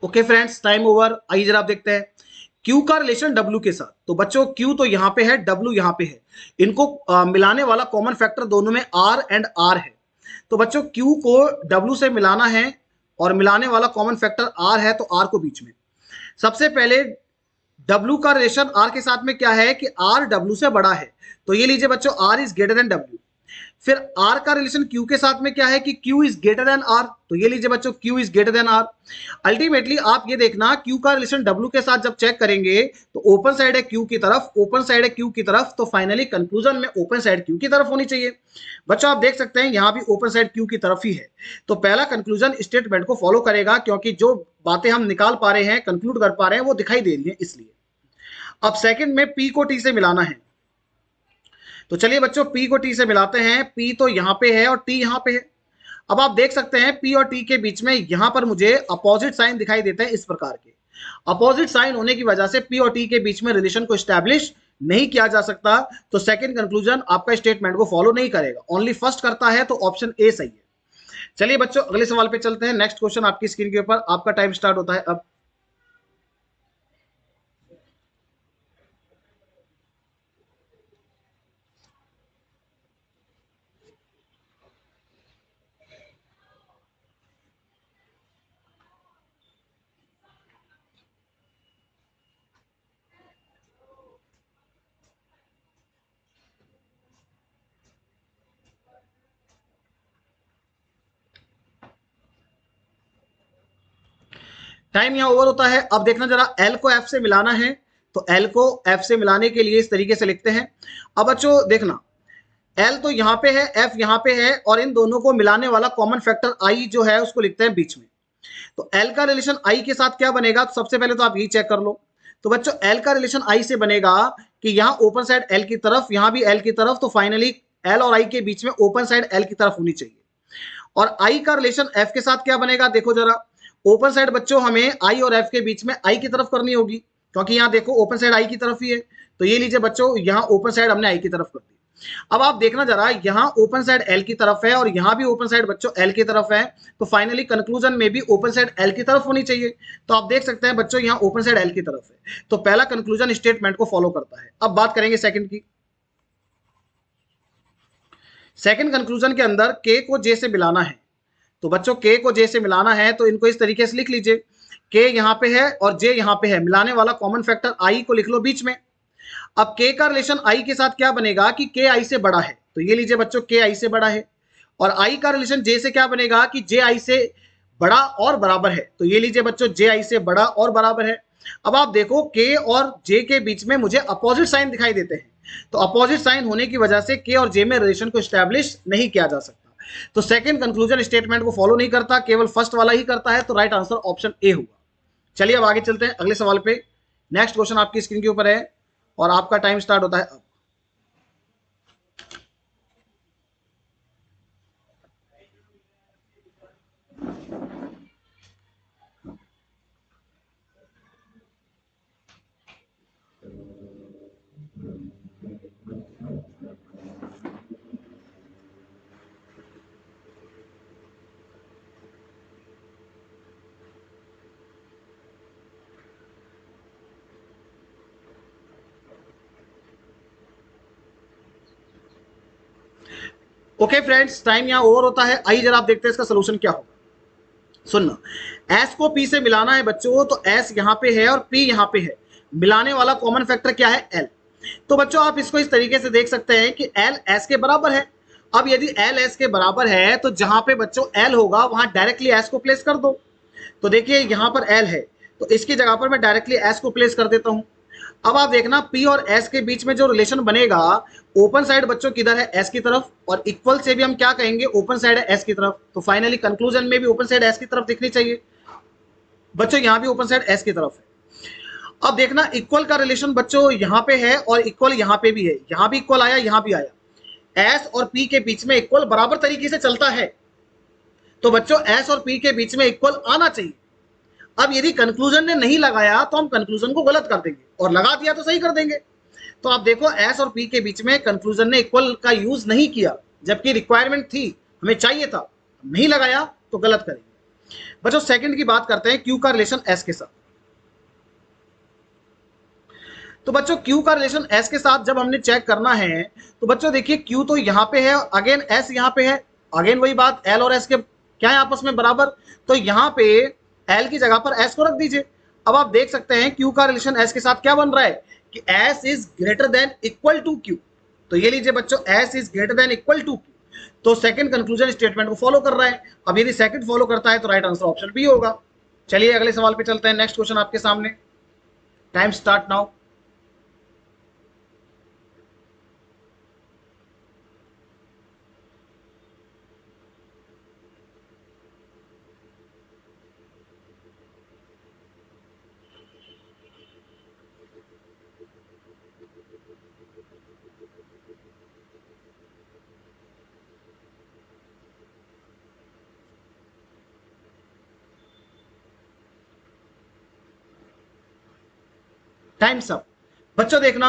Okay friends, time over. आइए जरा आप देखते हैं Q का रिलेशन W के साथ। तो बच्चों Q तो यहां पे है, W यहां पे है, इनको मिलाने वाला कॉमन फैक्टर दोनों में R एंड R है। तो बच्चों Q को W से मिलाना है और मिलाने वाला कॉमन फैक्टर R है, तो R को बीच में। सबसे पहले W का रिलेशन R के साथ में क्या है कि R W से बड़ा है, तो ये लीजिए बच्चों R is greater then W। फिर R का रिलेशन Q के साथ में क्या है कि Q is greater then R, तो ये लीजिए बच्चों Q is greater then R। Ultimately आप ये देखना Q का रिलेशन W के साथ जब चेक करेंगे तो ओपन साइड है Q की तरफ, ओपन साइड है Q की तरफ, तो फाइनली कंक्लूजन में ओपन साइड Q की तरफ होनी चाहिए। बच्चों आप देख सकते हैं यहां भी ओपन साइड Q की तरफ ही है, तो पहला कंक्लूजन स्टेटमेंट को फॉलो करेगा, क्योंकि जो बातें हम निकाल पा रहे हैं, कंक्लूड कर पा रहे हैं, वो दिखाई दे रही है इसलिए। अब सेकंड में P को T से मिलाना है, तो चलिए बच्चों P को T से मिलाते हैं। P तो यहां पे है और T यहां पे है। अब आप देख सकते हैं P और T के बीच में यहां पर मुझे अपोजिट साइन दिखाई देते हैं, इस प्रकार के अपोजिट साइन होने की वजह से P और T के बीच में रिलेशन को स्टैब्लिश नहीं किया जा सकता। तो सेकंड कंक्लूजन आपका स्टेटमेंट को फॉलो नहीं करेगा, ओनली फर्स्ट करता है, तो ऑप्शन ए सही है। चलिए बच्चों अगले सवाल पे चलते हैं। नेक्स्ट क्वेश्चन आपकी स्क्रीन के ऊपर, आपका टाइम स्टार्ट होता है अब। टाइम यहां ओवर होता है। अब देखना जरा, एल को एफ से मिलाना है, तो एल को एफ से मिलाने के लिए इस तरीके से लिखते हैं। अब बच्चों देखना, एल तो यहां पे है, एफ यहां पे है, और इन दोनों को मिलाने वाला कॉमन फैक्टर आई जो है उसको लिखते हैं बीच में। तो एल का रिलेशन आई के साथ क्या बनेगा, तो सबसे पहले तो आप ये चेक कर लो। तो बच्चों एल का रिलेशन आई से बनेगा कि यहां ओपन साइड एल की तरफ, यहां भी एल की तरफ, तो फाइनली एल और आई के बीच में ओपन साइड एल की तरफ होनी चाहिए। और आई का रिलेशन एफ के साथ क्या बनेगा, देखो जरा, ओपन साइड बच्चों हमें आई और एफ के बीच में आई की तरफ करनी होगी, क्योंकि यहां देखो ओपन साइड आई की तरफ ही है, तो ये लीजिए बच्चों यहां ओपन साइड हमने आई की तरफ कर दी। अब आप देखना जरा, यहां ओपन साइड एल की तरफ है और यहां भी ओपन साइड बच्चों एल की तरफ है, तो फाइनली कंक्लूजन में भी ओपन साइड एल की तरफ होनी चाहिए। तो आप देख सकते हैं बच्चों यहां ओपन साइड एल की तरफ है, तो पहला कंक्लूजन स्टेटमेंट को फॉलो करता है। अब बात करेंगे सेकंड की। सेकंड कंक्लूजन के अंदर के को जे से मिलाना है, तो बच्चों के को जे से मिलाना है, तो इनको इस तरीके से लिख लीजिए, के यहां पे है और जे यहां पे है, मिलाने वाला कॉमन फैक्टर आई को लिख लो बीच में। अब के का रिलेशन आई के साथ क्या बनेगा कि के आई से बड़ा है, तो ये लीजिए बच्चों के आई से बड़ा है। और आई का रिलेशन जे से क्या बनेगा कि जे आई से बड़ा और बराबर है, तो ये लीजिए बच्चों जे आई से बड़ा और बराबर है। अब आप देखो के और जे के बीच में मुझे अपोजिट साइन दिखाई देते हैं, तो अपोजिट साइन होने की वजह से के और जे में रिलेशन को स्टैब्लिश नहीं किया जा सकता। तो सेकंड कंक्लूजन स्टेटमेंट को फॉलो नहीं करता, केवल फर्स्ट वाला ही करता है, तो राइट आंसर ऑप्शन ए होगा। चलिए अब आगे चलते हैं अगले सवाल पे। नेक्स्ट क्वेश्चन आपकी स्क्रीन के ऊपर है और आपका टाइम स्टार्ट होता है अब। ओके फ्रेंड्स, टाइम यहां ओवर होता है। आइए जरा आप देखते हैं इसका सोल्यूशन क्या होगा। सुनना, एस को पी से मिलाना है बच्चों, तो एस यहां पे है और पी यहां पे है। मिलाने वाला कॉमन फैक्टर क्या है? एल। तो बच्चों आप इसको इस तरीके से देख सकते हैं कि एल एस के बराबर है। अब यदि एल एस के बराबर है तो जहां पे बच्चों एल होगा वहां डायरेक्टली एस को प्लेस कर दो। तो देखिए यहां पर एल है तो इसकी जगह पर मैं डायरेक्टली एस को प्लेस कर देता हूं। अब आप देखना पी और एस के बीच में जो रिलेशन बनेगा, ओपन साइड बच्चों किधर है? एस की तरफ, और इक्वल से भी हम क्या कहेंगे? ओपन साइड है एस की तरफ। तो फाइनली कंक्लूजन में भी ओपन साइड एस की तरफ दिखनी चाहिए बच्चों, यहां भी ओपन साइड एस की तरफ है। अब देखना इक्वल का रिलेशन बच्चों यहां पे है और इक्वल यहां पे भी है, यहां भी इक्वल आया, यहां भी आया। एस और पी के बीच में इक्वल बराबर तरीके से चलता है, तो बच्चों एस और पी के बीच में इक्वल आना चाहिए। अब यदि कंक्लूजन ने नहीं लगाया तो हम कंक्लूजन को गलत कर देंगे, और लगा दिया तो सही कर देंगे। तो आप देखो एस और पी के बीच में कंक्लूजन ने इक्वल का यूज नहीं किया, जबकि रिक्वायरमेंट थी, हमें चाहिए था, नहीं लगाया तो गलत करेंगे। बच्चों सेकंड की बात करते हैं, क्यू का रिलेशन एस के साथ। तो बच्चों क्यू का रिलेशन एस के साथ जब हमने चेक करना है तो बच्चों देखिए क्यू तो यहां पे है, अगेन एस यहां पे है, अगेन वही बात, एल और एस के क्या है आपस में? बराबर। तो यहां पे एल की जगह पर एस को रख दीजिए। अब आप देख सकते हैं क्यू का रिलेशन एस के साथ क्या बन रहा है कि S is greater than equal to Q. तो ये लीजिए बच्चों, S is greater than equal to Q, तो सेकंड कंक्लूजन स्टेटमेंट को फॉलो कर रहा है। अब यदि सेकंड फॉलो करता है तो राइट आंसर ऑप्शन बी होगा। चलिए अगले सवाल पे चलते हैं। नेक्स्ट क्वेश्चन आपके सामने, time start now. Times up. बच्चों देखना,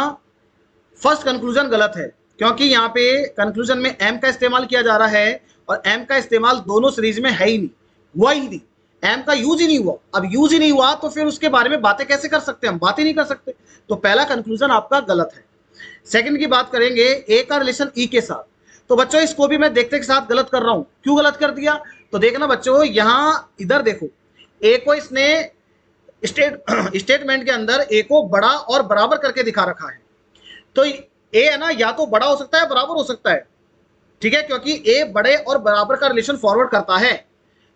फर्स्ट कंक्लूजन गलत है, क्योंकि यहाँ पे कंक्लूजन में एम का इस्तेमाल किया जा रहा है और एम का इस्तेमाल दोनों सीरीज में है ही नहीं, हुआ ही नहीं, एम का यूज ही नहीं हुआ। अब यूज ही नहीं हुआ तो फिर उसके बारे में बातें कैसे कर सकते हैं? हम बातें नहीं कर सकते। तो पहला कंक्लूजन आपका गलत है। सेकंड की बात करेंगे, ए का रिलेशन ई के साथ। तो बच्चों इसको भी मैं देखते के साथ गलत कर रहा हूं। क्यों गलत कर दिया? तो देखना बच्चों, यहां इधर देखो, ए को इसने स्टेटमेंट के अंदर ए को बड़ा और बराबर करके दिखा रखा है। तो ए है ना, या तो बड़ा हो सकता है बराबर हो सकता है, ठीक है, क्योंकि ए बड़े और बराबर का रिलेशन फॉरवर्ड करता है।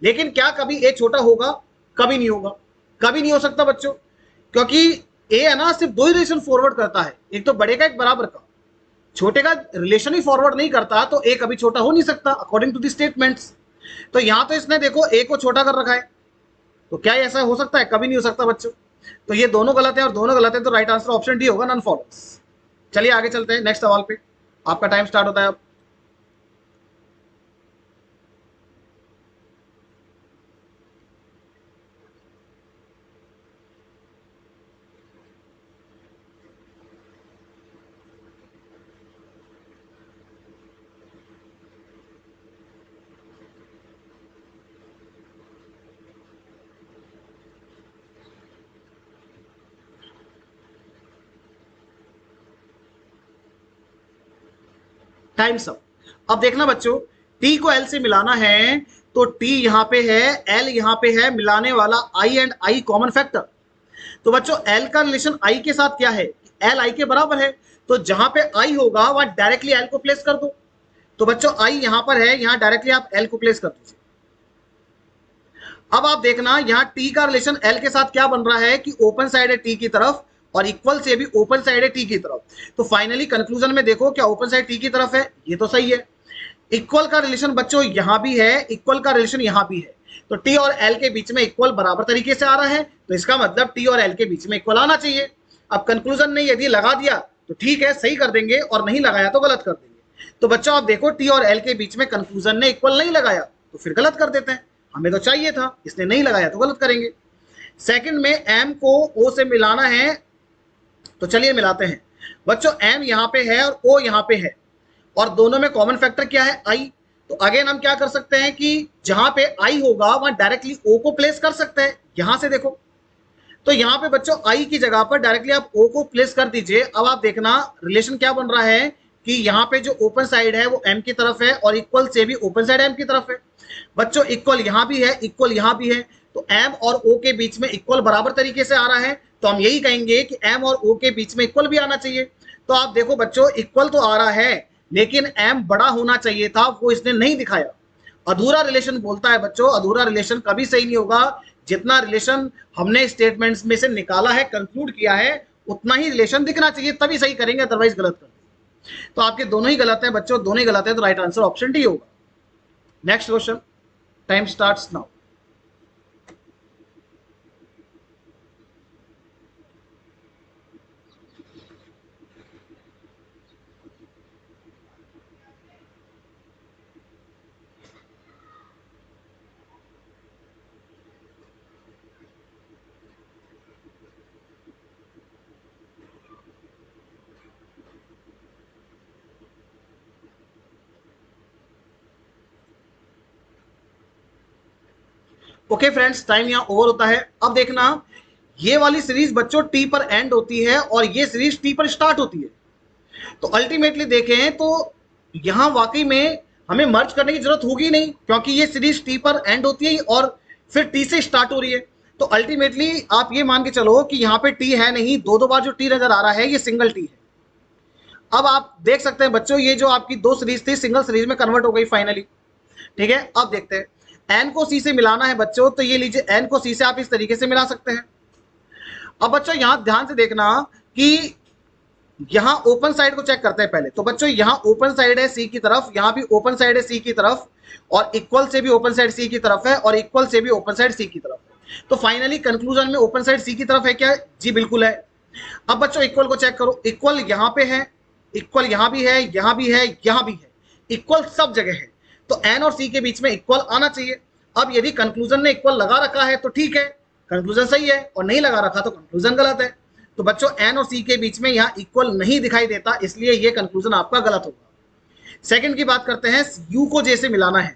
लेकिन क्या कभी ए छोटा होगा? कभी नहीं होगा, कभी नहीं हो सकता बच्चों, क्योंकि ए है ना सिर्फ दो ही रिलेशन फॉरवर्ड करता है, एक तो बड़े का एक बराबर का। छोटे का रिलेशन ही फॉरवर्ड नहीं करता तो ए कभी छोटा हो नहीं सकता अकॉर्डिंग टू द स्टेटमेंट्स। तो यहां तो इसने देखो ए को छोटा कर रखा है, तो क्या ऐसा हो सकता है? कभी नहीं हो सकता बच्चों। तो ये दोनों गलत है और दोनों गलत है, तो राइट आंसर ऑप्शन डी होगा, नन फॉलोस। चलिए आगे चलते हैं नेक्स्ट सवाल पे, आपका टाइम स्टार्ट होता है अब। Times up. अब देखना बच्चों, टी को एल से मिलाना है तो टी यहां पे है, एल यहां पे है, मिलाने वाला आई एंड आई कॉमन फैक्टर। तो बच्चों एल का रिलेशन आई के साथ क्या है? एल आई के बराबर है, तो जहां पे आई होगा वहां डायरेक्टली एल को प्लेस कर दो। तो बच्चों आई यहां पर है, यहां डायरेक्टली आप एल को प्लेस कर दीजिए। अब आप देखना, यहां टी का रिलेशन एल के साथ क्या बन रहा है कि ओपन साइड है टी की तरफ और इक्वल से भी ओपन साइड है टी की तरफ। तो फाइनली कंक्लूजन में देखो, क्या ओपन साइड टी की तरफ है? ये तो सही है। इक्वल का रिलेशन बच्चों यहां भी है, इक्वल का रिलेशन यहां भी है, तो टी और एल के बीच में इक्वल बराबर तरीके से आ रहा है, तो इसका मतलब टी और एल के बीच में इक्वल आना चाहिए। अब कंक्लूजन ने यदि लगा दिया तो ठीक है, सही कर देंगे, और नहीं लगाया तो गलत कर देंगे। तो बच्चों आप देखो टी और एल के बीच में कंक्लूजन ने इक्वल नहीं लगाया तो फिर गलत कर देते हैं, हमें तो चाहिए था, इसने नहीं लगाया तो गलत करेंगे। सेकंड में एम को ओ से मिलाना है, तो चलिए मिलाते हैं। बच्चों एम यहां पे है और ओ यहां पे है, और दोनों में कॉमन फैक्टर क्या है, आई। तो अगेन हम क्या कर सकते हैं कि जहां पे आई होगा वहां डायरेक्टली ओ को प्लेस कर सकते हैं। यहां से देखो, तो यहां पे बच्चों आई की जगह पर डायरेक्टली आप ओ को प्लेस कर दीजिए। अब आप देखना रिलेशन क्या बन रहा है कि यहाँ पे जो ओपन साइड है वो एम की तरफ है, और इक्वल से भी ओपन साइड एम की तरफ है। बच्चों इक्वल यहां भी है, इक्वल यहां भी है, तो एम और ओ के बीच में इक्वल बराबर तरीके से आ रहा है, तो हम यही कहेंगे कि एम और ओ के बीच में इक्वल भी आना चाहिए। तो आप देखो बच्चों इक्वल तो आ रहा है, लेकिन एम बड़ा होना चाहिए था, वो इसने नहीं दिखाया। अधूरा रिलेशन बोलता है बच्चों, अधूरा रिलेशन कभी सही नहीं होगा। जितना रिलेशन हमने स्टेटमेंट्स में से निकाला है, कंक्लूड किया है, उतना ही रिलेशन दिखना चाहिए, तभी सही करेंगे, अदरवाइज गलत कर देंगे। तो आपके दोनों ही गलत है बच्चों, दोनों ही गलत है, तो राइट आंसर ऑप्शन डी होगा। Next question, time starts now. Okay friends, time यहाँ ओवर होता है। अब देखना ये वाली सीरीज बच्चों टी पर एंड होती है और ये सीरीज टी पर स्टार्ट होती है। तो अल्टीमेटली देखें तो यहां वाकई में हमें मर्ज करने की जरूरत होगी नहीं, क्योंकि ये सीरीज टी पर एंड होती है और फिर टी से स्टार्ट हो रही है। तो अल्टीमेटली आप ये मान के चलो कि यहाँ पे टी है नहीं, दो दो बार जो टी नजर आ रहा है ये सिंगल टी है। अब आप देख सकते हैं बच्चों ये जो आपकी दो सीरीज थी सिंगल सीरीज में कन्वर्ट हो गई फाइनली। ठीक है, अब देखते हैं एन को सी से मिलाना है बच्चों, तो ये लीजिए एन को सी से आप इस तरीके से मिला सकते हैं। अब बच्चों यहां ध्यान से देखना कि यहां ओपन साइड को चेक करते हैं पहले। तो बच्चों यहां ओपन साइड है सी की तरफ, यहां भी ओपन साइड है सी की तरफ, और इक्वल से भी ओपन साइड सी की तरफ है, और इक्वल से भी ओपन साइड सी की तरफ है। तो फाइनली कंक्लूजन में ओपन साइड सी की तरफ है क्या, जी बिल्कुल है। अब बच्चों इक्वल को चेक करो, इक्वल यहां पे है, इक्वल यहां भी है, यहां भी है, यहां भी है, इक्वल सब जगह है, तो एन और सी के बीच में इक्वल आना चाहिए। अब यदि कंक्लूजन ने इक्वल लगा रखा है तो ठीक है, कंक्लूजन सही है, और नहीं लगा रखा तो कंक्लूजन गलत है। तो बच्चों एन और सी के बीच में यहां इक्वल नहीं दिखाई देता, इसलिए ये कंक्लूजन आपका गलत होगा। सेकंड की बात करते हैं, यू को जे से मिलाना है।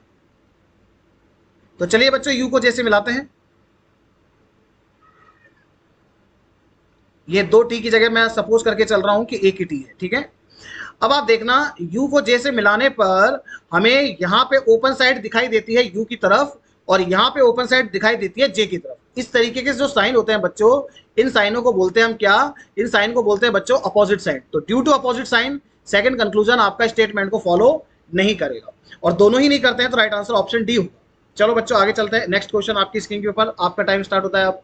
तो चलिए बच्चों यू को जे से मिलाते हैं। ये दो टी की जगह मैं सपोज करके चल रहा हूं कि एक ही टी है, ठीक है। अब आप देखना u को j से मिलाने पर हमें यहाँ पे ओपन साइड दिखाई देती है u की तरफ, और यहाँ पे ओपन साइड दिखाई देती है j की तरफ। इस तरीके के जो साइन होते हैं बच्चों, इन साइनों को बोलते हैं हम क्या, इन साइन को बोलते हैं बच्चों अपोजिट साइड। तो due to opposite sign second conclusion आपका स्टेटमेंट को फॉलो नहीं करेगा, और दोनों ही नहीं करते हैं, तो राइट आंसर ऑप्शन डी होगा। चलो बच्चों आगे चलते हैं, नेक्स्ट क्वेश्चन आपकी स्क्रीन के ऊपर, आपका टाइम स्टार्ट होता है अब।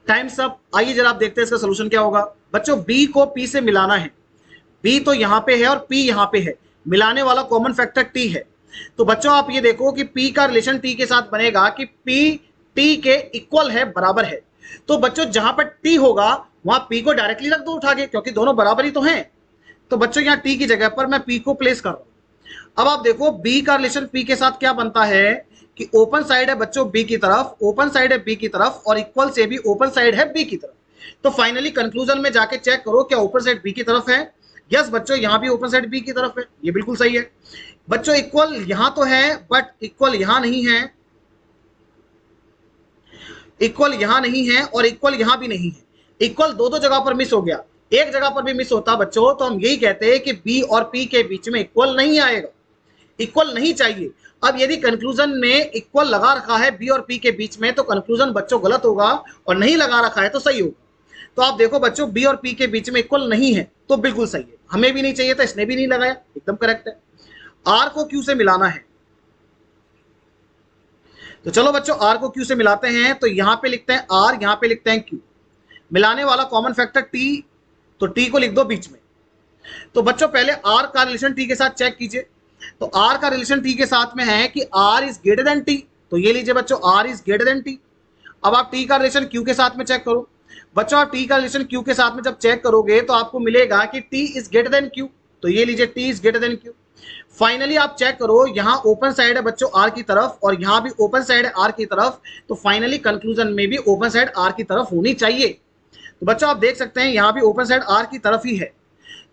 Times up. आइए जरा आप देखते हैं इसका सोल्यूशन क्या होगा। बच्चों बी को पी से मिलाना है, बी तो यहां पे है और पी यहां पे है, मिलाने वाला कॉमन फैक्टर टी है। तो बच्चों आप ये देखो कि पी का रिलेशन टी के साथ बनेगा कि पी टी के इक्वल है, बराबर है। तो बच्चों जहां पर टी होगा वहां पी को डायरेक्टली रख दो उठा के, क्योंकि दोनों बराबर ही तो हैं। तो बच्चों यहां टी की जगह पर मैं पी को प्लेस कर रहा हूं। अब आप देखो बी का रिलेशन पी के साथ क्या बनता है कि ओपन साइड है बच्चों बी की तरफ, ओपन साइड है बी की तरफ, और इक्वल से भी ओपन साइड है बी की तरफ। तो फाइनली कंक्लूजन में जाके चेक करो क्या ओपन साइड बी की तरफ है। यस बच्चों यहां भी ओपन साइड बी की तरफ है, ये बिल्कुल सही है। बच्चों इक्वल यहां तो है बट इक्वल यहां नहीं है, इक्वल यहां नहीं है, और इक्वल यहां भी नहीं है। इक्वल दो दो जगह पर मिस हो गया, एक जगह पर भी मिस होता बच्चों तो हम यही कहते हैं कि बी और पी के बीच में इक्वल नहीं आएगा। इक्वल नहीं चाहिए। अब यदि कंक्लूजन में इक्वल लगा रखा है बी और पी के बीच में तो कंक्लूजन बच्चों गलत होगा, और नहीं लगा रखा है तो सही होगा। तो आप देखो बच्चों, बी और पी के बीच में इक्वल नहीं है तो बिल्कुल सही है, हमें भी नहीं चाहिए था, इसने भी नहीं लगाया, एकदम करेक्ट है। आर को क्यू से मिलाना है, तो चलो बच्चों आर को क्यू से मिलाते हैं। तो यहां पे लिखते हैं आर, यहां पे लिखते हैं क्यू, मिलाने वाला कॉमन फैक्टर टी, तो टी को लिख दो बीच में। तो बच्चों पहले आर का रिलेशन टी के साथ चेक कीजिए। तो आर का रिलेशन टी के साथ में है कि R is greater than T, तो ये लीजिए बच्चों R is greater than T. अब आप टी का रिलेशन क्यू के साथ में चेक करो। बच्चों आप टी का रिलेशन क्यू के साथ में जब चेक करोगे तो आपको मिलेगा कि T is greater then Q, तो ये लीजिए T is greater then Q. Finally आप चेक करो, यहां ओपन साइड है बच्चों आर की तरफ और यहां भी ओपन साइड है आर की तरफ, तो फाइनली कंक्लूजन में भी ओपन साइड आर की तरफ होनी चाहिए। तो बच्चों आप देख सकते हैं यहां भी ओपन साइड आर की तरफ ही है।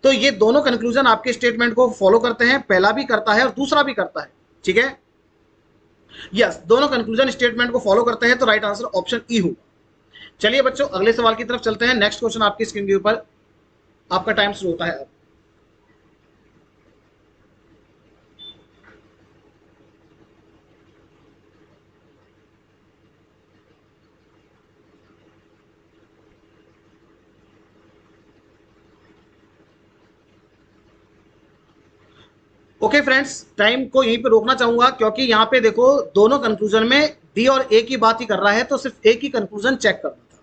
तो ये दोनों कंक्लूजन आपके स्टेटमेंट को फॉलो करते हैं, पहला भी करता है और दूसरा भी करता है, ठीक है। यस, दोनों कंक्लूजन स्टेटमेंट को फॉलो करते हैं, तो राइट आंसर ऑप्शन ई होगा। चलिए बच्चों अगले सवाल की तरफ चलते हैं। नेक्स्ट क्वेश्चन आपकी स्क्रीन के ऊपर, आपका टाइम शुरू होता है अब। ओके फ्रेंड्स, टाइम को यहीं पे रोकना चाहूंगा क्योंकि यहाँ पे देखो दोनों कंक्लूजन में डी और ए की बात ही कर रहा है, तो सिर्फ ए की कंक्लूजन चेक करना था।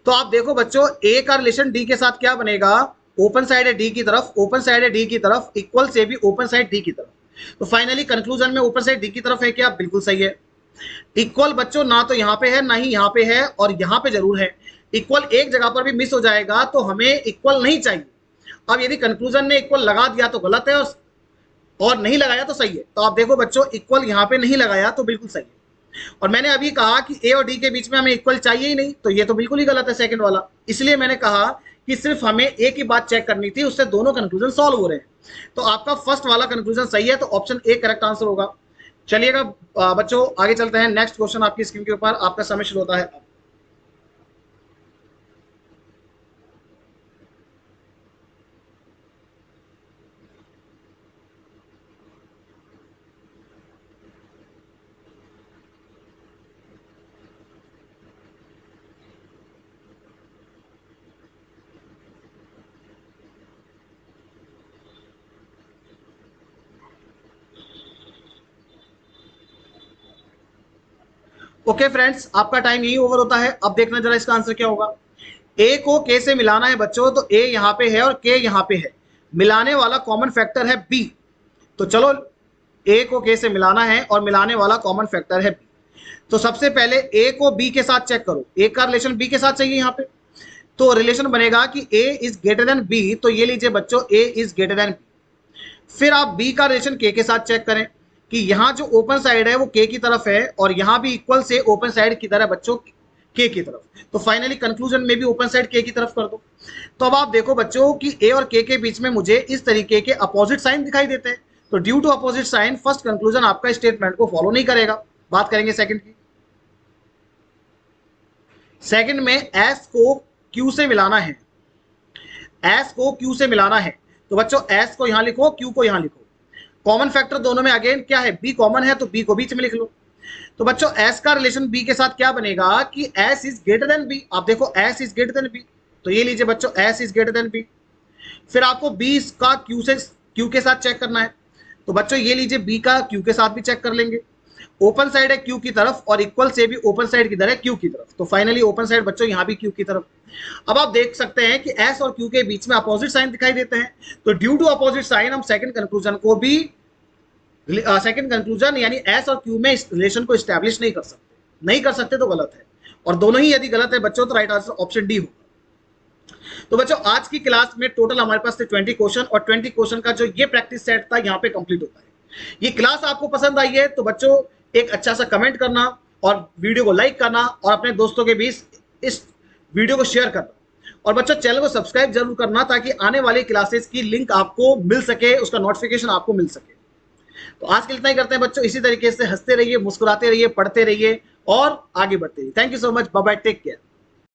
तो आप देखो बच्चों ए का रिलेशन डी के साथ क्या बनेगा, ओपन साइड है डी की तरफ, ओपन साइड है डी की तरफ, इक्वल से भी ओपन साइड डी की तरफ, तो फाइनली कंक्लूजन में ओपन साइड डी की तरफ है क्या, बिल्कुल सही है। इक्वल बच्चों ना तो यहाँ पे है ना ही यहाँ पे है, और यहाँ पे जरूर है। इक्वल एक जगह पर भी मिस हो जाएगा तो हमें इक्वल नहीं चाहिए। अब यदि कंक्लूजन ने इक्वल लगा दिया तो गलत है, और नहीं लगाया तो सही है। तो आप देखो बच्चों इक्वल यहाँ पे नहीं लगाया तो बिल्कुल सही है। और मैंने अभी कहा कि ए और डी के बीच में हमें इक्वल चाहिए ही नहीं, तो ये तो बिल्कुल ही गलत है सेकंड वाला। इसलिए मैंने कहा कि सिर्फ हमें ए की बात चेक करनी थी, उससे दोनों कंक्लूजन सॉल्व हो रहे हैं। तो आपका फर्स्ट वाला कंक्लूजन सही है, तो ऑप्शन ए करेक्ट आंसर होगा। चलिएगा बच्चों आगे चलते हैं। नेक्स्ट क्वेश्चन आपकी स्क्रीन के ऊपर, आपका समय शुरू होता है। ओके फ्रेंड्स, आपका टाइम यही ओवर होता है। अब देखना जरा इसका आंसर क्या होगा। ए को के से मिलाना है बच्चों, तो ए यहां पे है और के यहां पे है, मिलाने वाला कॉमन फैक्टर है बी। तो चलो ए को के से मिलाना है और मिलाने वाला कॉमन फैक्टर है बी। तो सबसे पहले ए को बी के साथ चेक करो, ए का रिलेशन बी के साथ चाहिए यहाँ पे, तो रिलेशन बनेगा कि ए इज ग्रेटर देन बी, तो ये लीजिए बच्चों ए इज ग्रेटर देन बी। फिर आप बी का रिलेशन के साथ चेक करें कि यहाँ जो ओपन साइड है वो के की तरफ है और यहाँ भी इक्वल से ओपन साइड की तरह बच्चों के की तरफ, तो फाइनली कंक्लूजन में भी ओपन साइड के की तरफ कर दो। तो अब आप देखो बच्चों कि ए और के बीच में मुझे इस तरीके के अपोजिट साइन दिखाई देते हैं, तो due to opposite sign first conclusion आपका स्टेटमेंट को फॉलो नहीं करेगा। बात करेंगे सेकंड की। सेकंड में एस को क्यू से मिलाना है, एस को क्यू से मिलाना है, तो बच्चों एस को यहां लिखो, क्यू को यहां लिखो। कॉमन फैक्टर दोनों में अगेन क्या है, बी कॉमन है, तो बी को बीच में लिख लो। तो बच्चों एस का रिलेशन बी के साथ क्या बनेगा कि S is greater than B. आप देखो S is greater than B, तो ये लीजिए बच्चों S is greater than B. फिर आपको बी का क्यू के साथ चेक करना है, तो बच्चों ये लीजिए बी का क्यू के साथ भी चेक कर लेंगे। ओपन साइड है क्यू की तरफ और इक्वल से भी ओपन साइड किधर है, क्यू की तरफ, तो फाइनली ओपन साइड बच्चों यहाँ भी क्यू की तरफ। अब आप देख सकते हैं कि एस और क्यू के बीच में अपोजिट साइन दिखाई देते हैं, तो ड्यू टू अपोजिट साइन हम सेकंड कंक्लूजन को भी सेकंड कंक्लूजन यानी एस और क्यू में इस रिलेशन को स्टैब्लिश नहीं कर सकते तो गलत है, और दोनों ही यदि गलत है बच्चों तो राइट आंसर ऑप्शन डी होगा। तो बच्चों आज की क्लास में टोटल हमारे पास थे 20 क्वेश्चन, और 20 क्वेश्चन का जो ये प्रैक्टिस सेट था यहाँ पे कंप्लीट होता है। ये क्लास आपको पसंद आई है तो बच्चों एक अच्छा सा कमेंट करना और वीडियो को लाइक करना और अपने दोस्तों के बीच इस वीडियो को शेयर करना, और बच्चों चैनल को सब्सक्राइब जरूर करना ताकि आने वाली क्लासेस की लिंक आपको मिल सके, उसका नोटिफिकेशन आपको मिल सके। तो आज के लिए इतना ही करते हैं बच्चों, इसी तरीके से हंसते रहिए, मुस्कुराते रहिए, पढ़ते रहिए और आगे बढ़ते रहिए। Thank you so much, bye bye, take care.